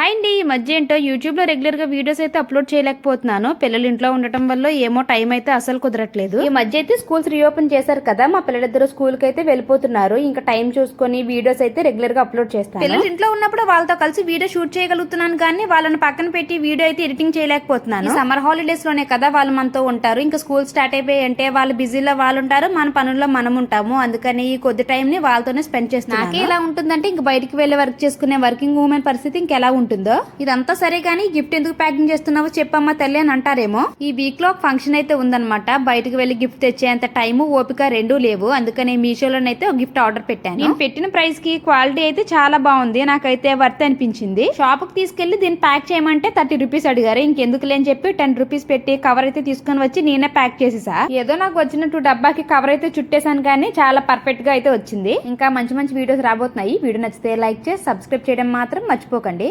Hi అండి. ఈ మధ్య ఏంటో యూట్యూబ్లో రెగ్యులర్గా వీడియోస్ అయితే అప్లోడ్ చేయలేకపోతున్నాను. పిల్లలు ఇంట్లో ఉండటం వల్ల ఏమో టైం అయితే అసలు కుదరట్లేదు. ఈ మధ్య అయితే స్కూల్స్ రీఓపెన్ చేశారు కదా, మా పిల్లలిద్దరు స్కూల్కి అయితే వెళ్ళిపోతున్నారు. ఇంకా టైం చూసుకొని వీడియోస్ అయితే రెగ్యులర్గా అప్లోడ్ చేస్తాను. పిల్లలు ఇంట్లో ఉన్నప్పుడు వాళ్ళతో కలిసి వీడియో షూట్ చేయగలుగుతున్నాను, కానీ వాళ్ళని పక్కన పెట్టి వీడియో అయితే ఎడిటింగ్ చేయలేకపోతున్నాను. సమ్మర్ హాలిడేస్ లోనే కదా వాళ్ళు మనతో ఉంటారు. ఇంకా స్కూల్ స్టార్ట్ అయిపోయి అంటే వాళ్ళు బిజీలో వాళ్ళు ఉంటారు, మన పనుల్లో మనం ఉంటాము. అందుకని ఈ కొద్ది టైం ని వాళ్ళతోనే స్పెండ్ చేస్తాను. నాకే ఇలా ఉంటుందంటే ఇంకా బయటికి వెళ్ళి వర్క్ చేసుకునే వర్కింగ్ ఉమెన్ పరిస్థితి ఇంకెలా ఉంటుందో. ఇదంతా సరే కానీ గిఫ్ట్ ఎందుకు ప్యాకింగ్ చేస్తున్నావో చెప్పమ్మా తల్లి అని అంటారేమో. ఈ వీక్ లో ఫంక్షన్ అయితే ఉందన్నమాట. బయటకు వెళ్లి గిఫ్ట్ తెచ్చేంత టైము ఓపిక రెండూ లేవు. అందుకని మీషోలోనైతే ఒక గిఫ్ట్ ఆర్డర్ పెట్టాను. నేను పెట్టిన ప్రైస్ కి క్వాలిటీ అయితే చాలా బాగుంది, నాకైతే వర్త్ అనిపించింది. షాప్ కి తీసుకెళ్లి దీన్ని ప్యాక్ చేయమంటే 30 రూపీస్ అడిగారు. ఇంకెందుకు లేని చెప్పి 10 రూపీస్ పెట్టి కవర్ అయితే తీసుకొని వచ్చి నేనే ప్యాక్ చేసేసా. ఏదో నాకు వచ్చినట్టు డబ్బాకి కవర్ అయితే చుట్టేసాను, కానీ చాలా పర్ఫెక్ట్ గా అయితే వచ్చింది. ఇంకా మంచి మంచి వీడియోస్ రాబోతున్నాయి. వీడియో నచ్చితే లైక్ చేసి సబ్స్క్రైబ్ చేయడం మాత్రం మర్చిపోకండి.